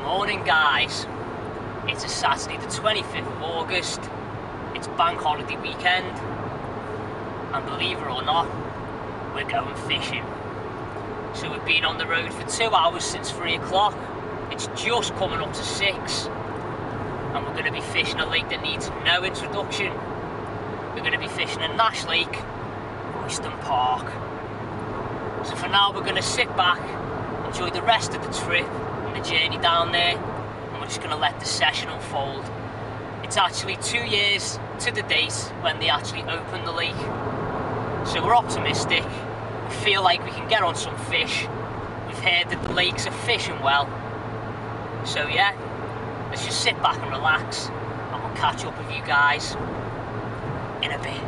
Morning guys, it's a Saturday the 25th of August, it's bank holiday weekend, and believe it or not, we're going fishing. So we've been on the road for 2 hours since 3 o'clock, it's just coming up to 6, and we're going to be fishing a lake that needs no introduction. We're going to be fishing in Nash Lakes Royston Park. So for now we're going to sit back, enjoy the rest of the trip and the journey down there, and we're just going to let the session unfold. It's actually 2 years to the date when they actually opened the lake, so we're optimistic. We feel like we can get on some fish. We've heard that the lakes are fishing well, so yeah, let's just sit back and relax, and we'll catch up with you guys in a bit.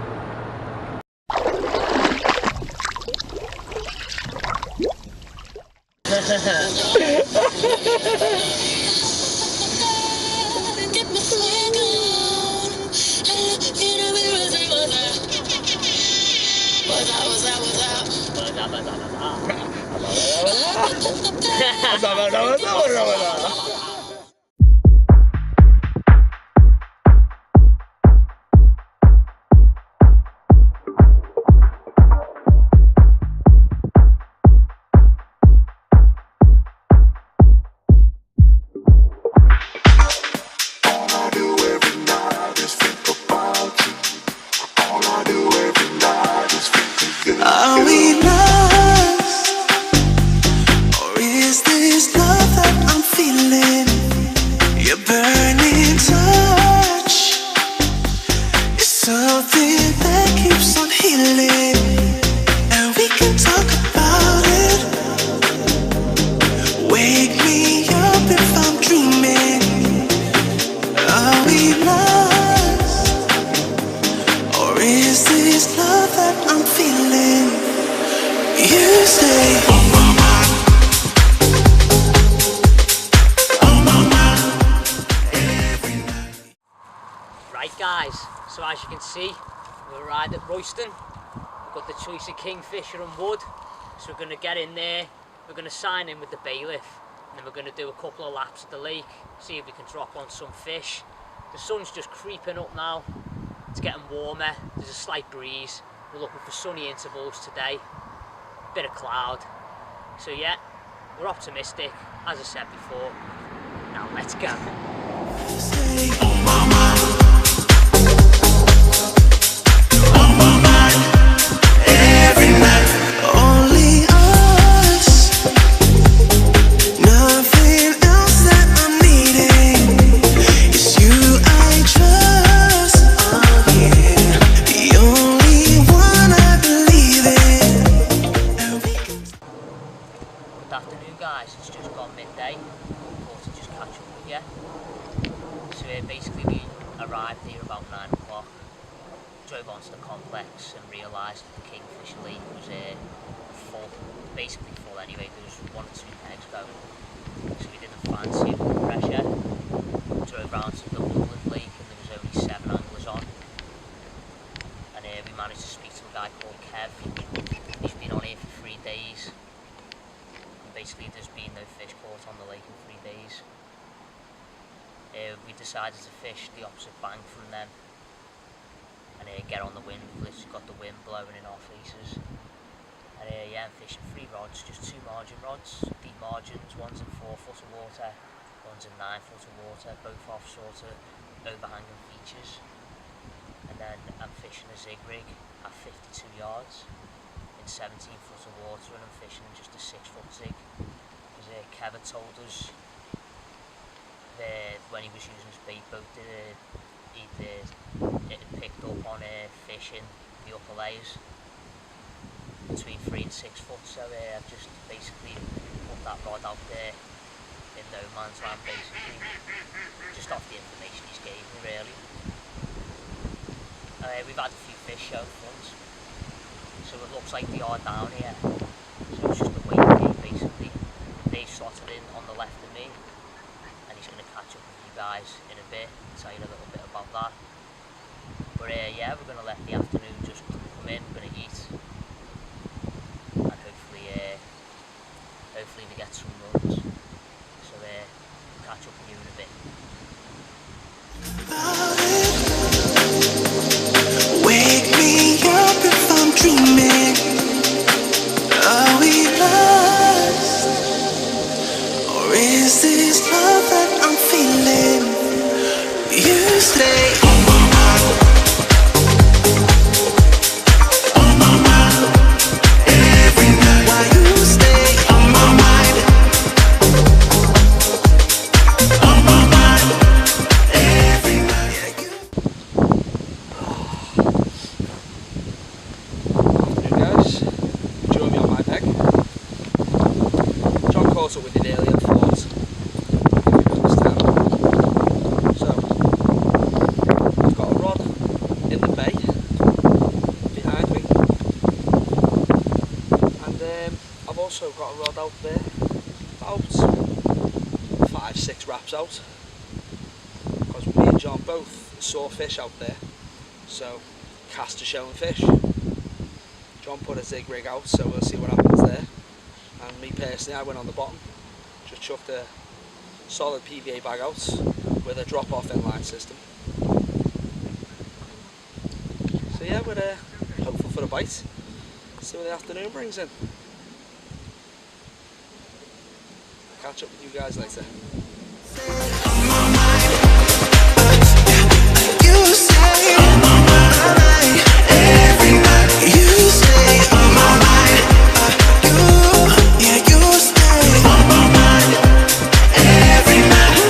Are we lost, or is this love that I'm feeling? Your burning touch is something that keeps on healing, and we can talk about it. Wake me up if I'm dreaming. Are we lost, or is this love that I'm feeling? You say on my mind, every night. Right guys, so as you can see, we're arrived at Royston. We've got the choice of kingfisher and wood, so we're going to get in there, we're going to sign in with the bailiff, and then we're going to do a couple of laps at the lake, see if we can drop on some fish. The sun's just creeping up now, it's getting warmer, there's a slight breeze, we're looking for sunny intervals today, bit of cloud, so yeah, we're optimistic, as I said before. Now let's go. On my mind, every night. Only us, nothing else that I'm needing. It's you I trust, the only one I believe in. And we can Good afternoon guys, it's just gone midday, thought to just catch up with you. So basically we arrived here about 9 o'clock, drove onto the complex and realised that the kingfisher lake was full, basically full anyway, there was 1 or 2 pegs going, so we didn't fancy it with the pressure. Drove round to the Woodland Lake and there was only 7 anglers on, and we managed to speak to a guy called Kev. He's been on here for 3 days, and basically there's been no fish caught on the lake in 3 days. We decided to fish the opposite bank from them and get on the wind. We've literally got the wind blowing in our faces, and yeah, I'm fishing 3 rods, just 2 margin rods, deep margins, one's in 4 foot of water, one's in 9 foot of water, both off sort of overhanging features. And then I'm fishing a zig rig at 52 yards in 17 foot of water, and I'm fishing just a 6 foot zig, because Kev had told us when he was using his bait boat, it had picked up on fish in the upper layers between 3 and 6 foot, so I've just basically put that rod out there in no man's land, basically, just off the information he's gave me really. We've had a few fish show front, so it looks like they are down here, so it's just a waiting game basically. They've slotted in on the left of me, and he's going to catch up with you guys in a bit, tell you a little bit about that. But yeah, we're going to let the afternoon just come in, we're going to eat, and hopefully we get some runs. So is this love that I'm feeling? You stay on my mind, on my mind, every night. Why you stay on my mind, on my mind, every night. Yeah, you. Hey guys, join me on my peg. Jon caught up with it earlier and thought this time. So, I've got a rod in the bay behind me, and I've also got a rod out there, about 5-6 wraps out, because me and Jon both saw fish out there, so cast a showing fish. Jon put a zig rig out, so we'll see what happens there. And me personally, I went on the bottom, just chucked a solid PVA bag out with a drop-off inline system. So yeah, we're hopeful for a bite. See what the afternoon brings in. Catch up with you guys later. You stay on my mind every night. You stay on my mind. You stay on my mind every night.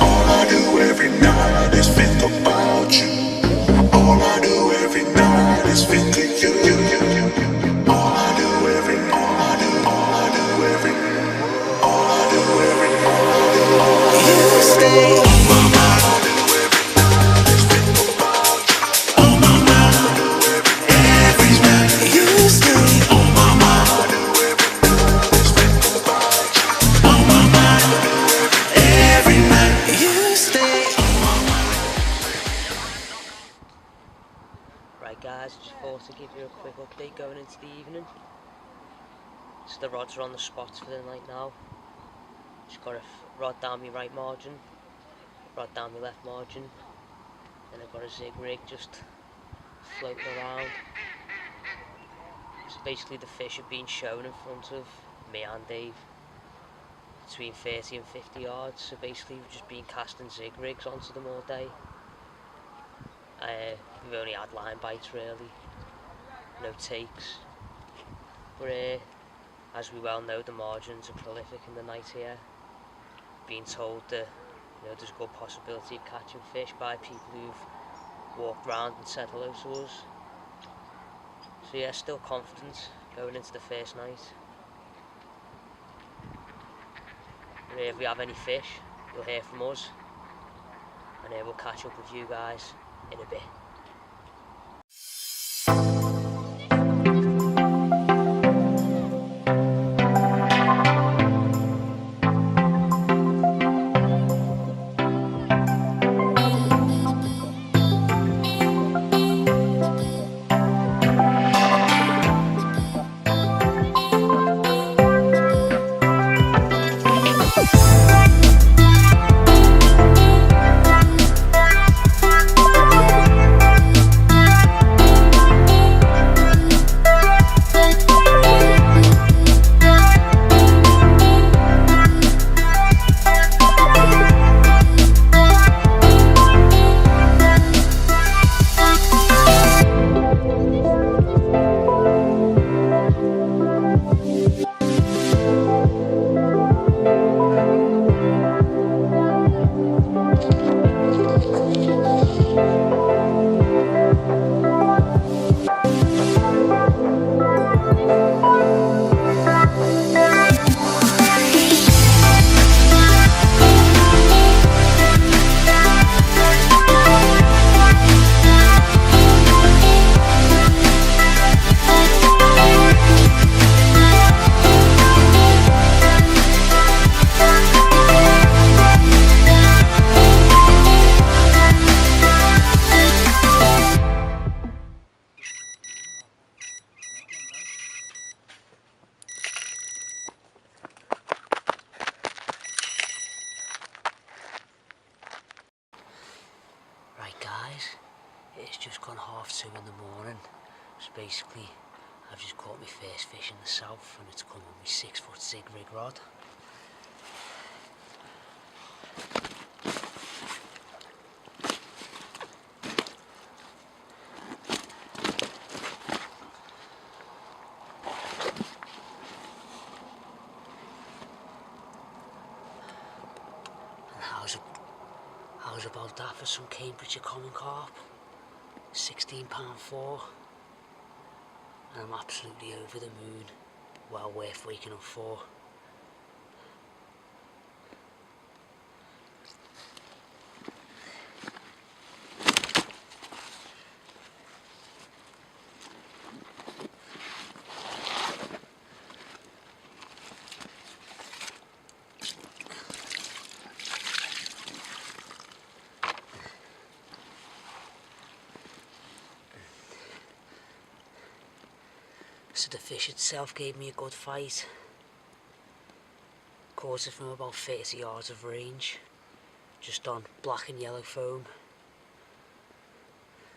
All I do every night is think about you. All I do every night is think of you. All I do every, all I do every. You stay on my mind. On my mind. Every night. You stay on my mind. On my mind. Every night. You stay on my mind. Right guys, just thought to give you a quick update going into the evening. So the rods are on the spots for the night now. Just got a rod down my right margin, rod down my left margin, and I've got a zig rig just floating around. So basically the fish are being shown in front of me and Dave between 30 and 50 yards. So basically we've just been casting zig rigs onto them all day. We've only had line bites really, no takes. But as we well know, the margins are prolific in the night here. Being told that there's a good possibility of catching fish by people who've walked round and said hello to us. So yeah, still confident going into the first night. And if we have any fish, you'll hear from us, and we'll catch up with you guys in a bit. It's just gone 2:30 in the morning, so basically I've just caught my first fish in the south and it's come on my 6-foot zig rig rod. How's about that for some Cambridgeshire common carp? £16.4, and I'm absolutely over the moon. Well worth waking up for. So the fish itself gave me a good fight. Caught it from about 30 yards of range, just on black and yellow foam.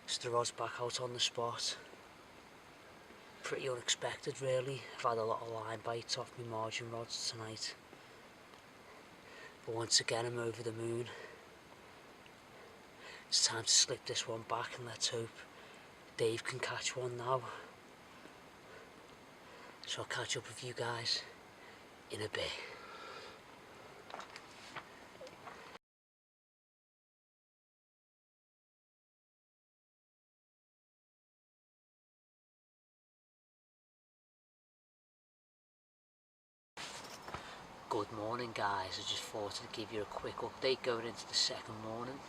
So the rod's back out on the spot. Pretty unexpected really. I've had a lot of line bites off my margin rods tonight. But once again I'm over the moon. It's time to slip this one back and let's hope Dave can catch one now. So I'll catch up with you guys in a bit. Good morning guys, I just thought to give you a quick update going into the second morning.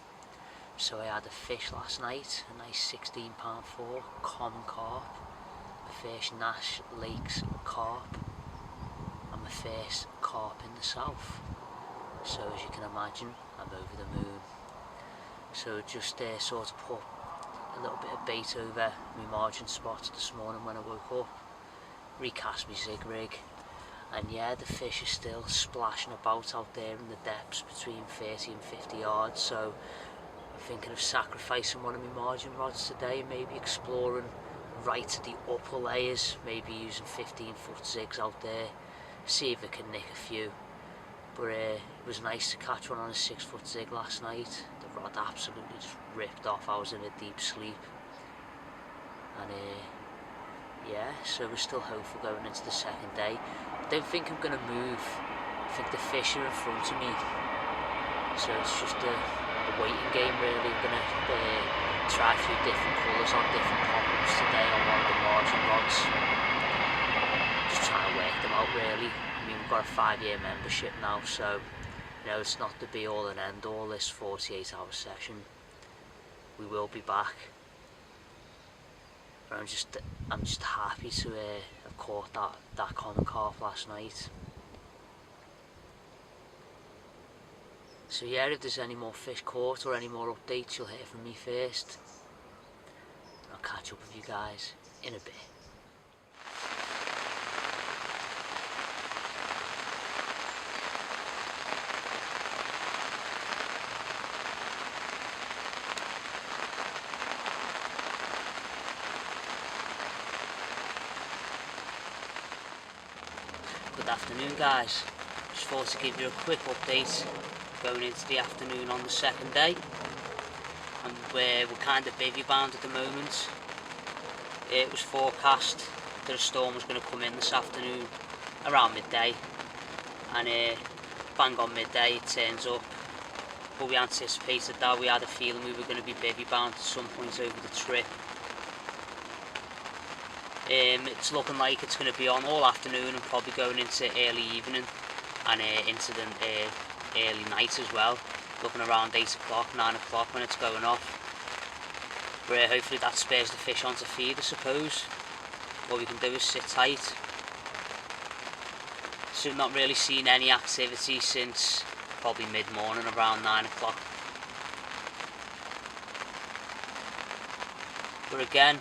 So I had a fish last night, a nice £16.4 common carp, my first Nash Lakes carp, and my first carp in the south. So as you can imagine, I'm over the moon. So just sort of put a little bit of bait over my margin spots this morning when I woke up, recast my zig rig, and yeah, the fish is still splashing about out there in the depths between 30 and 50 yards. So I'm thinking of sacrificing one of my margin rods today and maybe exploring right to the upper layers, maybe using 15-foot zigs out there, see if I can nick a few. But it was nice to catch one on a 6-foot zig last night. The rod absolutely just ripped off. I was in a deep sleep, and yeah, so we're still hopeful going into the second day. I don't think I'm going to move. I think the fish are in front of me, so it's just a waiting game really. I'm going to try a few different colours on different pop-ups today on one of the margin rods. Just trying to work them out really. I mean, we've got a 5-year membership now, so you know, it's not the be all and end all this 48-hour session. We will be back. But I'm just happy to have caught that common carp last night. So yeah, if there's any more fish caught or any more updates, you'll hear from me first. I'll catch up with you guys in a bit. Good afternoon guys, just thought to give you a quick update going into the afternoon on the second day, and we're kind of bivvy bound at the moment. It was forecast that a storm was going to come in this afternoon around midday, and bang on midday it turns up, but we anticipated that. We had a feeling we were going to be bivvy bound at some point over the trip. It's looking like it's going to be on all afternoon and probably going into early evening and into the early night as well, looking around 8 o'clock, 9 o'clock when it's going off. But hopefully that spares the fish onto feed, I suppose. What we can do is sit tight. So we've not really seen any activity since probably mid-morning around 9 o'clock. But again,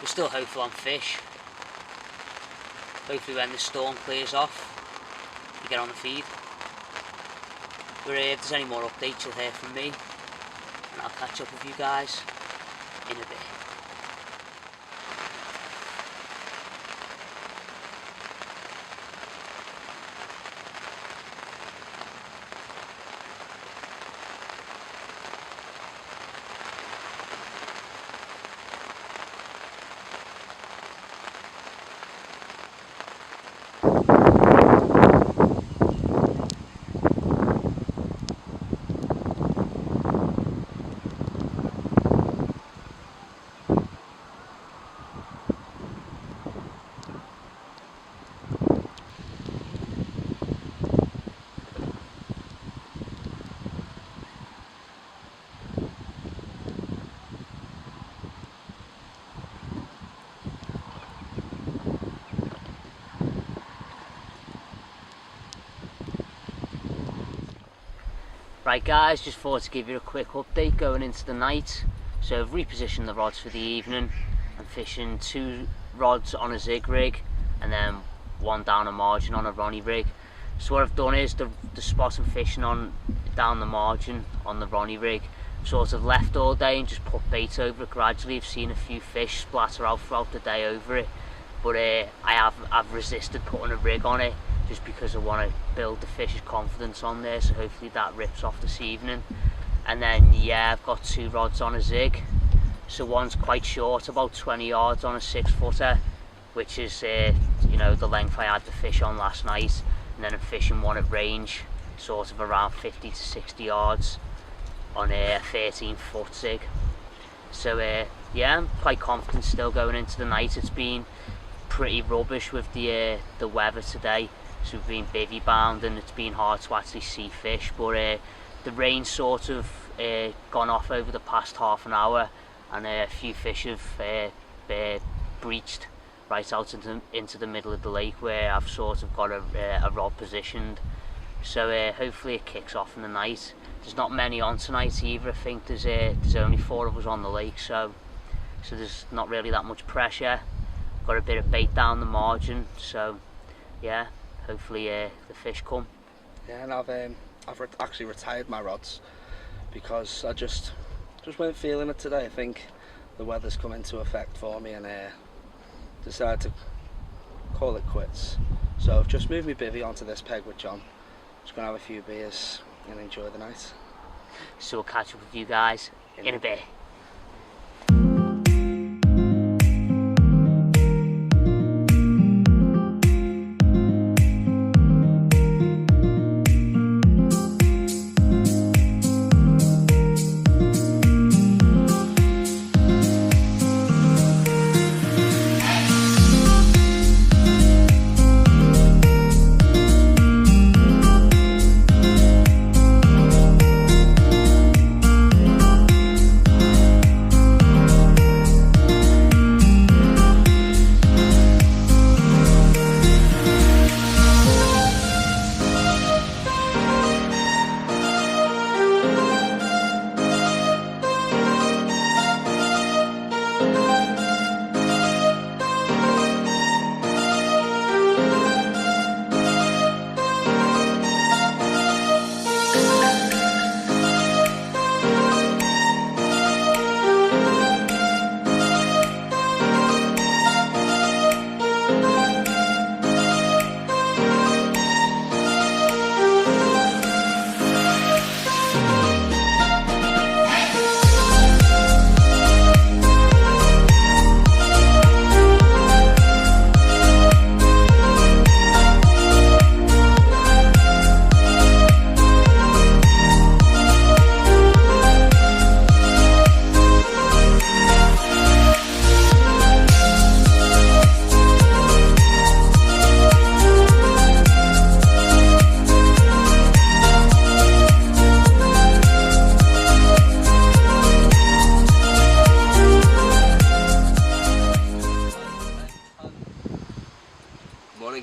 we're still hopeful on fish. Hopefully when the storm clears off, we get on the feed. But if there's any more updates, you'll hear from me, and I'll catch up with you guys in a bit. Right guys, just thought to give you a quick update going into the night. So I've repositioned the rods for the evening. I'm fishing 2 rods on a zig rig and then 1 down a margin on a Ronnie rig. So what I've done is the spot I'm fishing on down the margin on the Ronnie rig, sort of left all day and just put bait over it gradually. I've seen a few fish splatter out throughout the day over it, but I've resisted putting a rig on it just because I want to build the fish's confidence on there, so hopefully that rips off this evening. And then yeah, I've got 2 rods on a zig. So one's quite short, about 20 yards on a 6-footer, which is you know, the length I had the fish on last night. And then I'm fishing one at range, sort of around 50 to 60 yards on a 13-foot zig. So yeah, I'm quite confident still going into the night. It's been pretty rubbish with the weather today. So we've been bivvy bound and it's been hard to actually see fish, but the rain sort of gone off over the past half an hour, and a few fish have breached right out into the middle of the lake where I've sort of got a rod positioned. So hopefully it kicks off in the night. There's not many on tonight either. I think there's only 4 of us on the lake, so there's not really that much pressure. Got a bit of bait down the margin, so yeah, hopefully the fish come. Yeah, and I've actually retired my rods because I just weren't feeling it today. I think the weather's come into effect for me, and decided to call it quits. So I've just moved my bivvy onto this peg with John. Just gonna have a few beers and enjoy the night. So we'll catch up with you guys in a bit.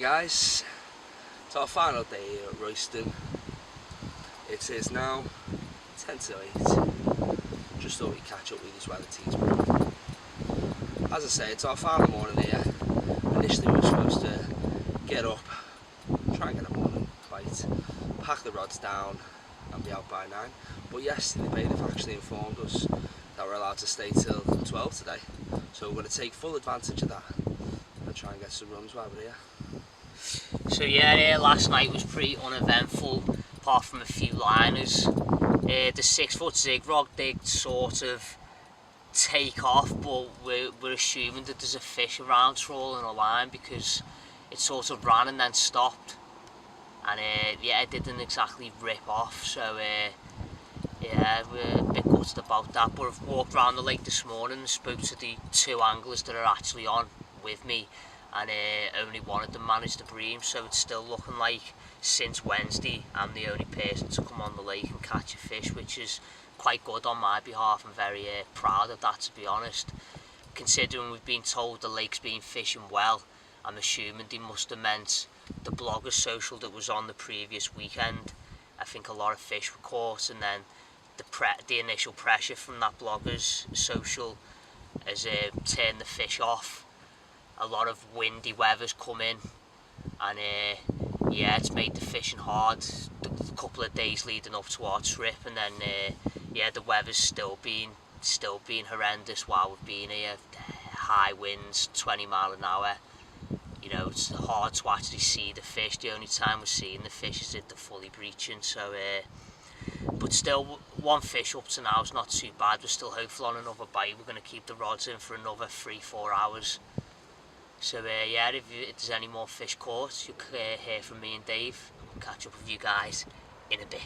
Guys, it's our final day here at Royston. It is now 10 to 8. Just thought we'd catch up with these weather teas. As I say, it's our final morning here. Initially we were supposed to get up, try and get a morning bite, pack the rods down and be out by 9. But yesterday they've actually informed us that we're allowed to stay till 12 today. So we're going to take full advantage of that and try and get some runs while we're here. So yeah, last night was pretty uneventful, apart from a few liners. The 6-foot zig rod did sort of take off, but we're assuming that there's a fish around trawling a line because it sort of ran and then stopped. And yeah, it didn't exactly rip off, so yeah, we're a bit gutted about that. But I've walked around the lake this morning and spoke to the 2 anglers that are actually on with me, and only one of them managed to bream, so it's still looking like since Wednesday I'm the only person to come on the lake and catch a fish, which is quite good on my behalf. I'm very proud of that, to be honest. Considering we've been told the lake's been fishing well, I'm assuming they must have meant the Bloggers Social that was on the previous weekend, I think a lot of fish were caught, and then the initial pressure from that bloggers social has turned the fish off. A lot of windy weather's come in, and yeah, it's made the fishing hard the couple of days leading up to our trip, and then yeah, the weather's still been horrendous while we've been here. High winds, 20 mile an hour. You know, it's hard to actually see the fish. The only time we're seeing the fish is if they're fully breaching. So, but still, one fish up to now is not too bad. We're still hopeful on another bite. We're going to keep the rods in for another 3-4 hours. So yeah, if there's any more fish caught, you'll hear from me and Dave. We'll catch up with you guys in a bit.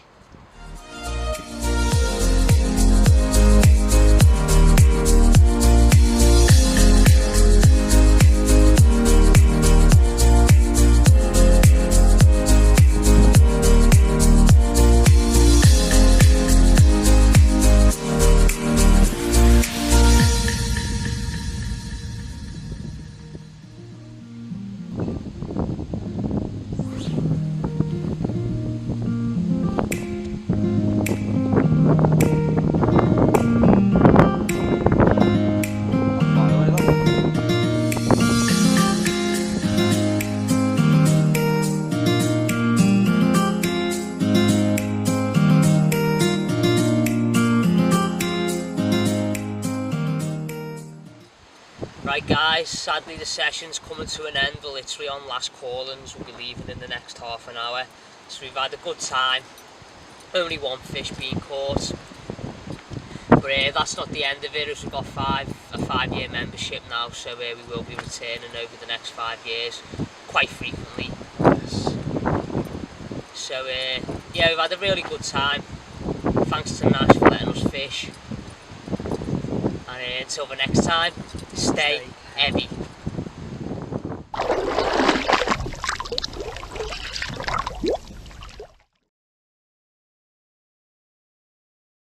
Right guys, sadly the session's coming to an end. We're literally on last call-ins. We'll be leaving in the next half an hour. So we've had a good time. Only one fish being caught. But that's not the end of it, as we've got a 5-year membership now, so we will be returning over the next 5 years quite frequently. So yeah, we've had a really good time. Thanks to Nash for letting us fish. And until the next time, stay heavy.